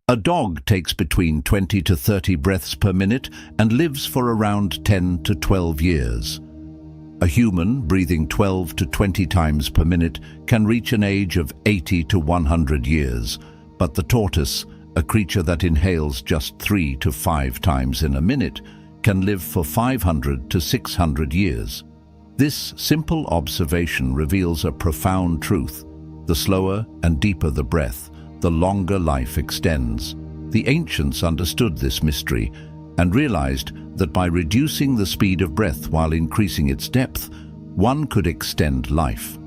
A dog takes between 20 to 30 breaths per minute and lives for around 10 to 12 years. A human breathing 12 to 20 times per minute can reach an age of 80 to 100 years, but the tortoise, a creature that inhales just 3 to 5 times in a minute, can live for 500 to 600 years. This simple observation reveals a profound truth. The slower and deeper the breath, the longer life extends. The ancients understood this mystery and realized that by reducing the speed of breath while increasing its depth, one could extend life.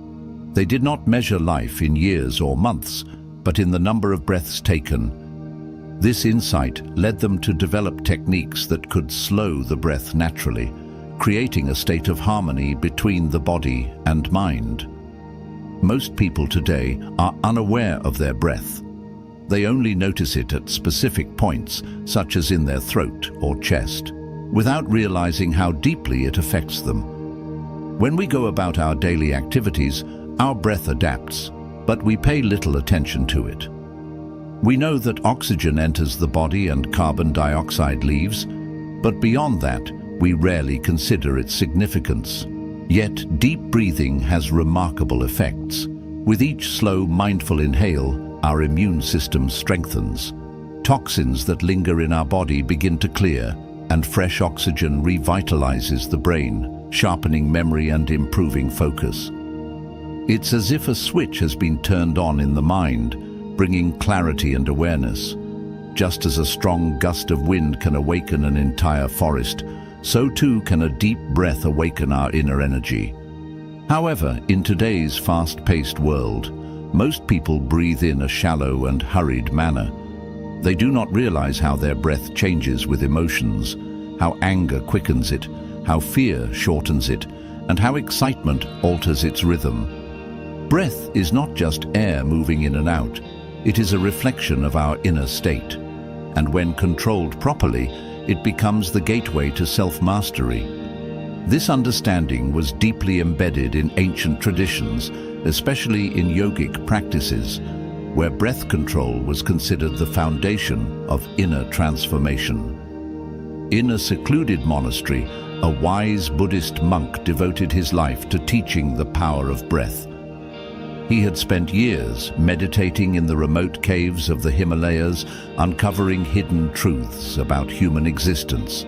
They did not measure life in years or months, but in the number of breaths taken. This insight led them to develop techniques that could slow the breath naturally, creating a state of harmony between the body and mind. Most people today are unaware of their breath. They only notice it at specific points, such as in their throat or chest, without realizing how deeply it affects them. When we go about our daily activities, our breath adapts, but we pay little attention to it. We know that oxygen enters the body and carbon dioxide leaves, but beyond that, we rarely consider its significance. Yet, deep breathing has remarkable effects. With each slow, mindful inhale, our immune system strengthens. Toxins that linger in our body begin to clear, and fresh oxygen revitalizes the brain, sharpening memory and improving focus. It's as if a switch has been turned on in the mind, bringing clarity and awareness. Just as a strong gust of wind can awaken an entire forest, so too can a deep breath awaken our inner energy. However, in today's fast-paced world, most people breathe in a shallow and hurried manner. They do not realize how their breath changes with emotions, how anger quickens it, how fear shortens it, and how excitement alters its rhythm. Breath is not just air moving in and out. It is a reflection of our inner state. And when controlled properly, it becomes the gateway to self-mastery. This understanding was deeply embedded in ancient traditions, especially in yogic practices, where breath control was considered the foundation of inner transformation. In a secluded monastery, a wise Buddhist monk devoted his life to teaching the power of breath. He had spent years meditating in the remote caves of the Himalayas, uncovering hidden truths about human existence.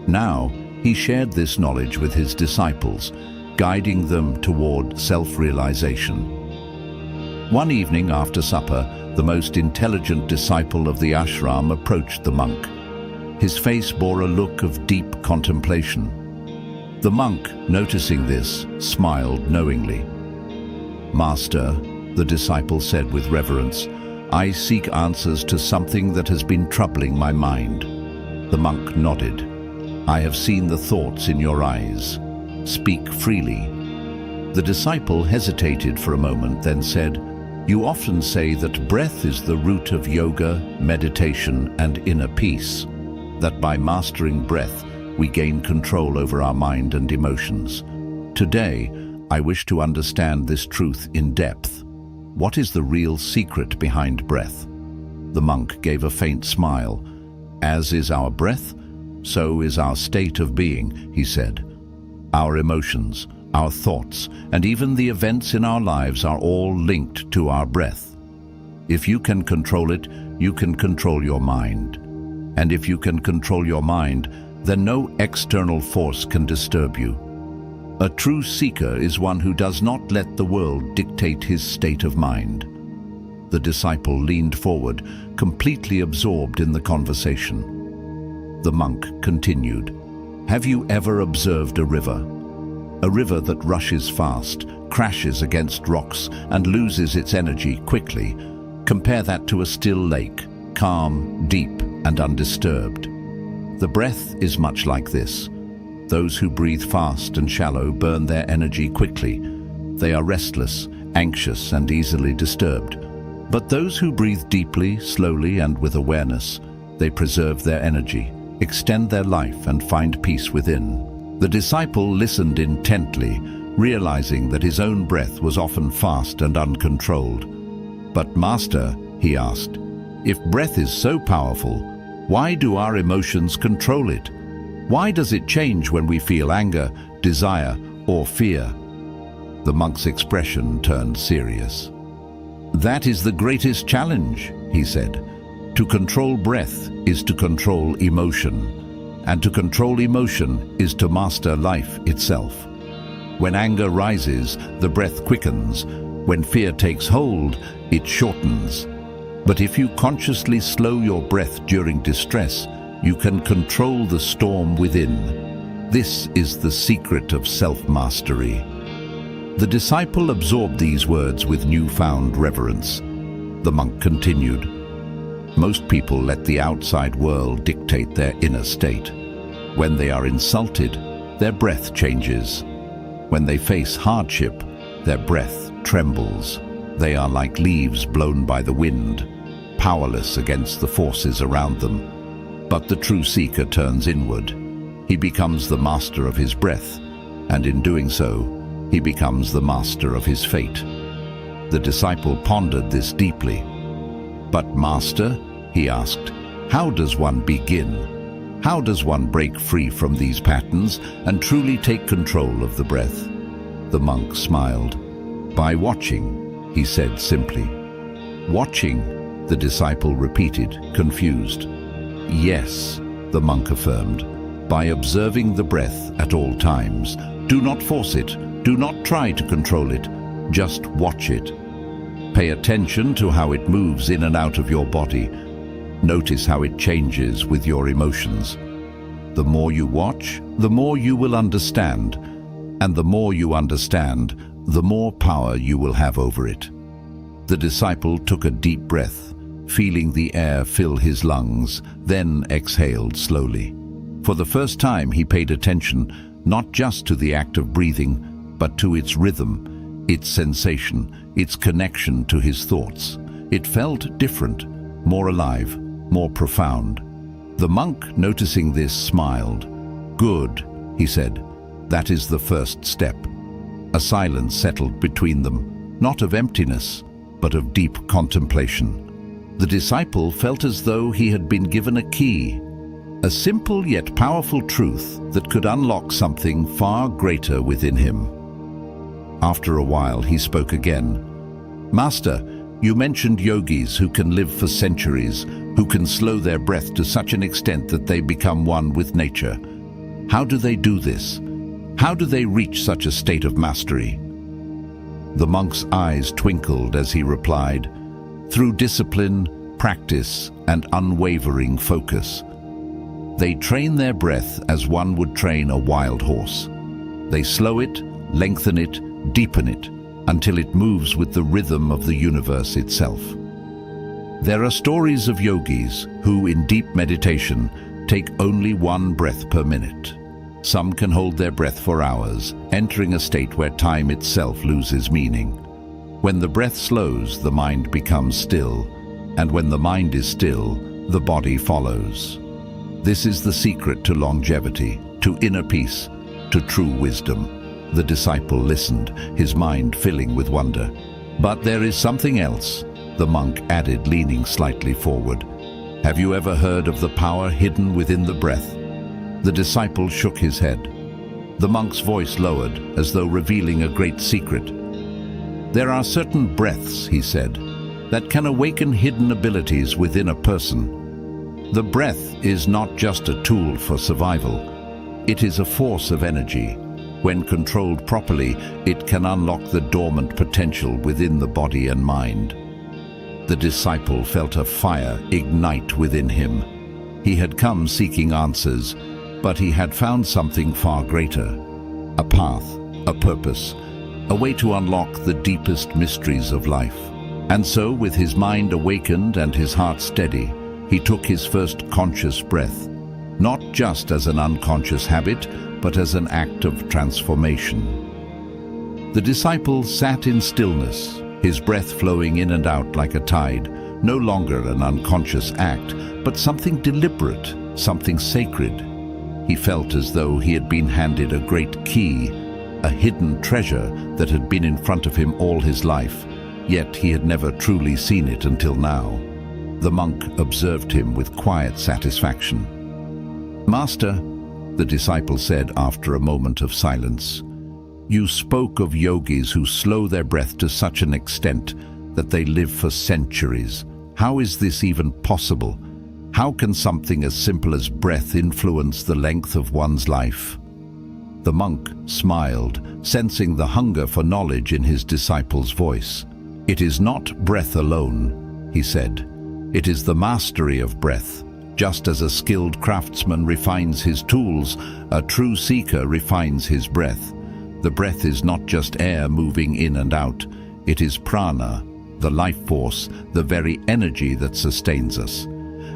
Now, he shared this knowledge with his disciples, guiding them toward self-realization. One evening after supper, the most intelligent disciple of the ashram approached the monk. His face bore a look of deep contemplation. The monk, noticing this, smiled knowingly. "Master," the disciple said with reverence, "I seek answers to something that has been troubling my mind." The monk nodded. "I have seen the thoughts in your eyes. Speak freely." The disciple hesitated for a moment, then said, "You often say that breath is the root of yoga, meditation, and inner peace, that by mastering breath, we gain control over our mind and emotions. Today, I wish to understand this truth in depth. What is the real secret behind breath?" The monk gave a faint smile. "As is our breath, so is our state of being," he said. "Our emotions, our thoughts, and even the events in our lives are all linked to our breath. If you can control it, you can control your mind. And if you can control your mind, then no external force can disturb you. A true seeker is one who does not let the world dictate his state of mind." The disciple leaned forward, completely absorbed in the conversation. The monk continued, "Have you ever observed a river? A river that rushes fast, crashes against rocks, and loses its energy quickly. Compare that to a still lake, calm, deep, and undisturbed. The breath is much like this. Those who breathe fast and shallow burn their energy quickly. They are restless, anxious, and easily disturbed. But those who breathe deeply, slowly, and with awareness, they preserve their energy, extend their life, and find peace within." The disciple listened intently, realizing that his own breath was often fast and uncontrolled. "But Master," he asked, If breath is so powerful, why do our emotions control it? Why does it change when we feel anger, desire, or fear? The monk's expression turned serious. That is the greatest challenge, he said. To control breath is to control emotion, and to control emotion is to master life itself. When anger rises, the breath quickens. When fear takes hold, it shortens. But if you consciously slow your breath during distress, you can control the storm within. This is the secret of self-mastery. The disciple absorbed these words with newfound reverence. The monk continued. Most people let the outside world dictate their inner state. When they are insulted, their breath changes. When they face hardship, their breath trembles. They are like leaves blown by the wind, powerless against the forces around them. But the true seeker turns inward. He becomes the master of his breath, and in doing so, he becomes the master of his fate. The disciple pondered this deeply. But Master, he asked, how does one begin? How does one break free from these patterns and truly take control of the breath? The monk smiled. By watching, he said simply. Watching, the disciple repeated, confused. Yes, the monk affirmed. By observing the breath at all times. Do not force it. Do not try to control it. Just watch it. Pay attention to how it moves in and out of your body. Notice how it changes with your emotions. The more you watch, the more you will understand. And the more you understand, the more power you will have over it. The disciple took a deep breath, feeling the air fill his lungs, then exhaled slowly. For the first time, he paid attention not just to the act of breathing, but to its rhythm, its sensation, its connection to his thoughts. It felt different, more alive, more profound. The monk, noticing this, smiled. Good, he said. That is the first step. A silence settled between them, not of emptiness, but of deep contemplation. The disciple felt as though he had been given a key, a simple yet powerful truth that could unlock something far greater within him. After a while, he spoke again. Master, you mentioned yogis who can live for centuries, who can slow their breath to such an extent that they become one with nature. How do they do this? How do they reach such a state of mastery? The monk's eyes twinkled as he replied, through discipline, practice, and unwavering focus. They train their breath as one would train a wild horse. They slow it, lengthen it, deepen it, until it moves with the rhythm of the universe itself. There are stories of yogis who, in deep meditation, take only one breath per minute. Some can hold their breath for hours, entering a state where time itself loses meaning. When the breath slows, the mind becomes still, and when the mind is still, the body follows. This is the secret to longevity, to inner peace, to true wisdom. The disciple listened, his mind filling with wonder. But there is something else, the monk added, leaning slightly forward. Have you ever heard of the power hidden within the breath? The disciple shook his head. The monk's voice lowered, as though revealing a great secret. There are certain breaths, he said, that can awaken hidden abilities within a person. The breath is not just a tool for survival. It is a force of energy. When controlled properly, it can unlock the dormant potential within the body and mind. The disciple felt a fire ignite within him. He had come seeking answers, but he had found something far greater. A path, a purpose, a way to unlock the deepest mysteries of life. And so, with his mind awakened and his heart steady, he took his first conscious breath, not just as an unconscious habit, but as an act of transformation. The disciple sat in stillness, his breath flowing in and out like a tide, no longer an unconscious act, but something deliberate, something sacred. He felt as though he had been handed a great key, a hidden treasure that had been in front of him all his life, yet he had never truly seen it until now. The monk observed him with quiet satisfaction. "Master," the disciple said after a moment of silence, "you spoke of yogis who slow their breath to such an extent that they live for centuries. How is this even possible? How can something as simple as breath influence the length of one's life?" The monk smiled, sensing the hunger for knowledge in his disciple's voice. "It is not breath alone," he said. "It is the mastery of breath. Just as a skilled craftsman refines his tools, a true seeker refines his breath. The breath is not just air moving in and out. It is prana, the life force, the very energy that sustains us.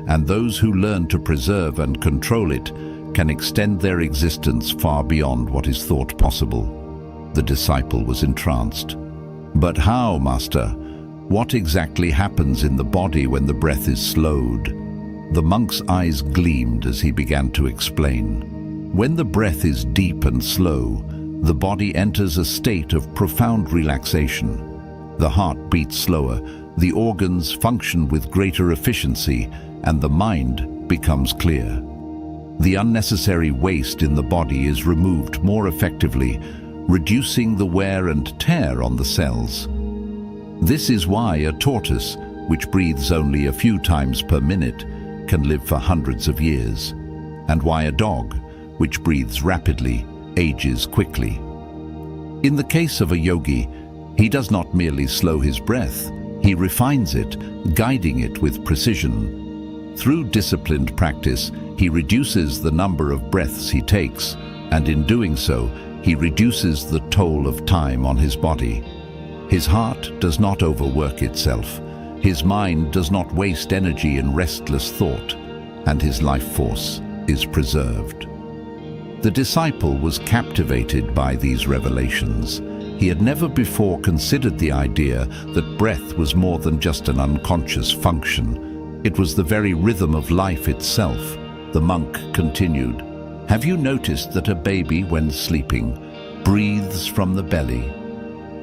And those who learn to preserve and control it can extend their existence far beyond what is thought possible." The disciple was entranced. "But how, Master? What exactly happens in the body when the breath is slowed?" The monk's eyes gleamed as he began to explain. "When the breath is deep and slow, the body enters a state of profound relaxation. The heart beats slower, the organs function with greater efficiency, and the mind becomes clear. The unnecessary waste in the body is removed more effectively, reducing the wear and tear on the cells. This is why a tortoise, which breathes only a few times per minute, can live for hundreds of years, and why a dog, which breathes rapidly, ages quickly. In the case of a yogi, he does not merely slow his breath, he refines it, guiding it with precision. Through disciplined practice, he reduces the number of breaths he takes, and in doing so, he reduces the toll of time on his body. His heart does not overwork itself, his mind does not waste energy in restless thought, and his life force is preserved. The disciple was captivated by these revelations. He had never before considered the idea that breath was more than just an unconscious function. It was the very rhythm of life itself. The monk continued, "Have you noticed that a baby, when sleeping, breathes from the belly?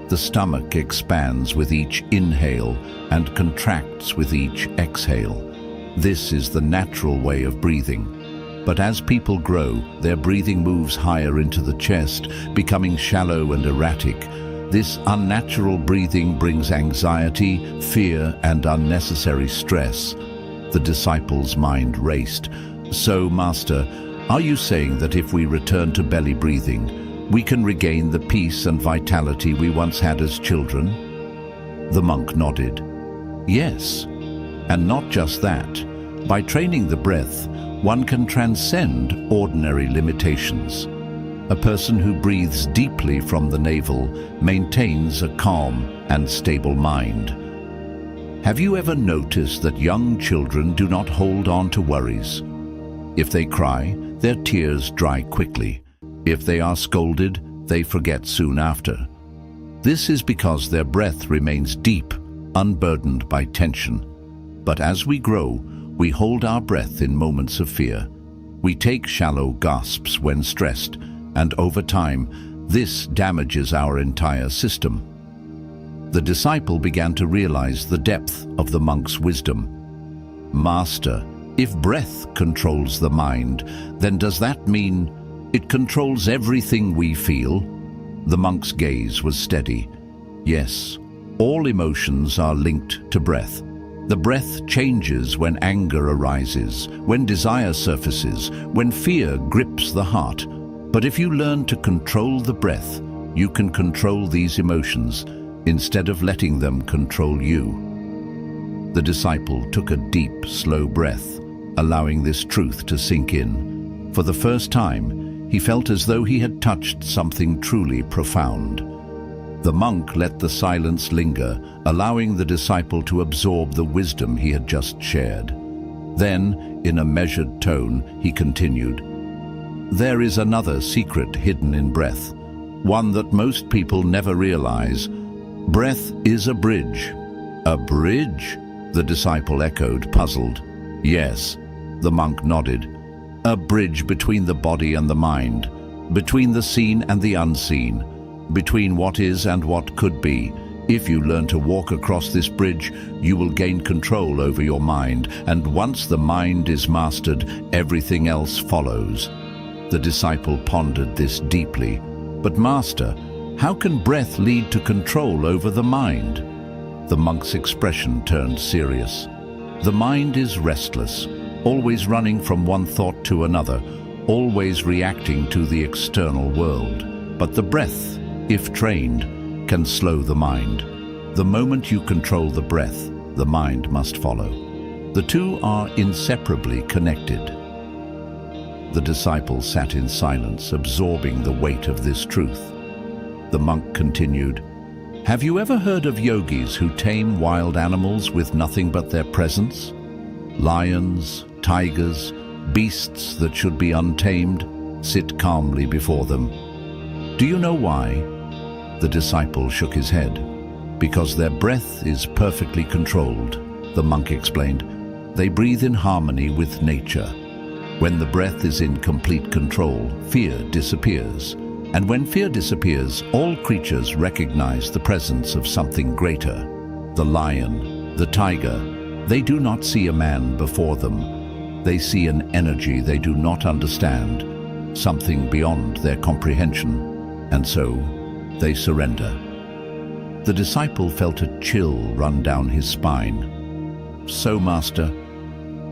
The stomach expands with each inhale and contracts with each exhale. This is the natural way of breathing. But as people grow, their breathing moves higher into the chest, becoming shallow and erratic. This unnatural breathing brings anxiety, fear, and unnecessary stress." The disciple's mind raced. "So, Master, are you saying that if we return to belly breathing, we can regain the peace and vitality we once had as children?" The monk nodded. "Yes, and not just that. By training the breath, one can transcend ordinary limitations. A person who breathes deeply from the navel maintains a calm and stable mind. Have you ever noticed that young children do not hold on to worries? If they cry, their tears dry quickly. If they are scolded, they forget soon after. This is because their breath remains deep, unburdened by tension. But as we grow, we hold our breath in moments of fear. We take shallow gasps when stressed, and over time, this damages our entire system." The disciple began to realize the depth of the monk's wisdom. "Master, if breath controls the mind, then does that mean it controls everything we feel?" The monk's gaze was steady. "Yes, all emotions are linked to breath. The breath changes when anger arises, when desire surfaces, when fear grips the heart. But if you learn to control the breath, you can control these emotions instead of letting them control you." The disciple took a deep, slow breath, allowing this truth to sink in. For the first time, he felt as though he had touched something truly profound. The monk let the silence linger, allowing the disciple to absorb the wisdom he had just shared. Then, in a measured tone, he continued, "There is another secret hidden in breath, one that most people never realize. Breath is a bridge." "A bridge?" the disciple echoed, puzzled. "Yes," the monk nodded. "A bridge between the body and the mind, between the seen and the unseen, between what is and what could be. If you learn to walk across this bridge, you will gain control over your mind, and once the mind is mastered, everything else follows. The disciple pondered this deeply. But Master, how can breath lead to control over the mind? The monk's expression turned serious. The mind is restless, always running from one thought to another, always reacting to the external world. But the breath, if trained, can slow the mind. The moment you control the breath, the mind must follow. The two are inseparably connected. The disciple sat in silence, absorbing the weight of this truth. The monk continued, "Have you ever heard of yogis who tame wild animals with nothing but their presence? Lions, tigers, beasts that should be untamed, sit calmly before them. Do you know why?" The disciple shook his head. "Because their breath is perfectly controlled," the monk explained. "They breathe in harmony with nature. When the breath is in complete control, fear disappears. And when fear disappears, all creatures recognize the presence of something greater. The lion, the tiger, they do not see a man before them. They see an energy they do not understand, something beyond their comprehension, and so they surrender." The disciple felt a chill run down his spine. "So, Master,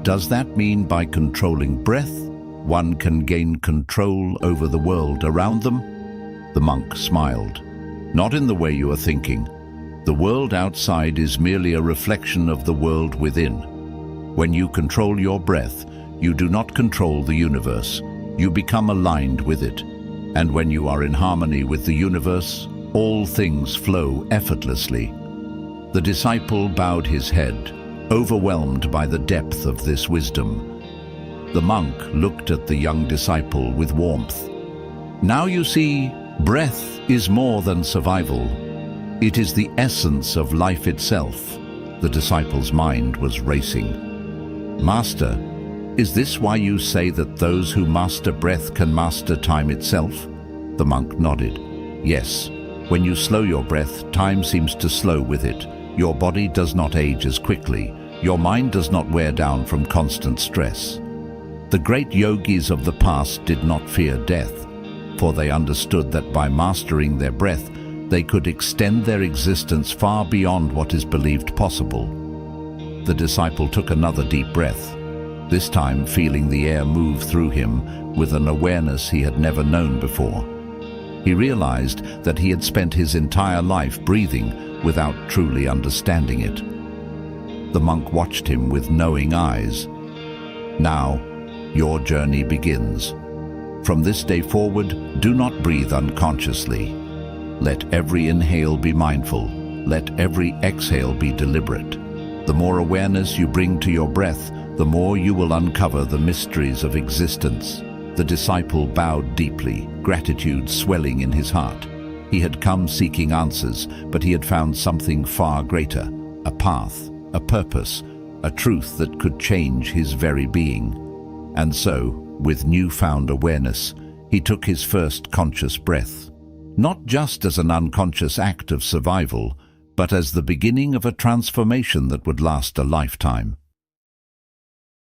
does that mean by controlling breath, one can gain control over the world around them?" The monk smiled. "Not in the way you are thinking. The world outside is merely a reflection of the world within. When you control your breath, you do not control the universe. You become aligned with it. And when you are in harmony with the universe, all things flow effortlessly." The disciple bowed his head, overwhelmed by the depth of this wisdom. The monk looked at the young disciple with warmth. "Now you see, breath is more than survival. It is the essence of life itself." The disciple's mind was racing. "Master, is this why you say that those who master breath can master time itself?" The monk nodded. "Yes. When you slow your breath, time seems to slow with it. Your body does not age as quickly. Your mind does not wear down from constant stress. The great yogis of the past did not fear death, for they understood that by mastering their breath, they could extend their existence far beyond what is believed possible." The disciple took another deep breath, this time feeling the air move through him with an awareness he had never known before. He realized that he had spent his entire life breathing without truly understanding it. The monk watched him with knowing eyes. "Now, your journey begins. From this day forward, do not breathe unconsciously. Let every inhale be mindful. Let every exhale be deliberate. The more awareness you bring to your breath, the more you will uncover the mysteries of existence." The disciple bowed deeply, gratitude swelling in his heart. He had come seeking answers, but he had found something far greater, a path, a purpose, a truth that could change his very being. And so, with newfound awareness, he took his first conscious breath, not just as an unconscious act of survival, but as the beginning of a transformation that would last a lifetime.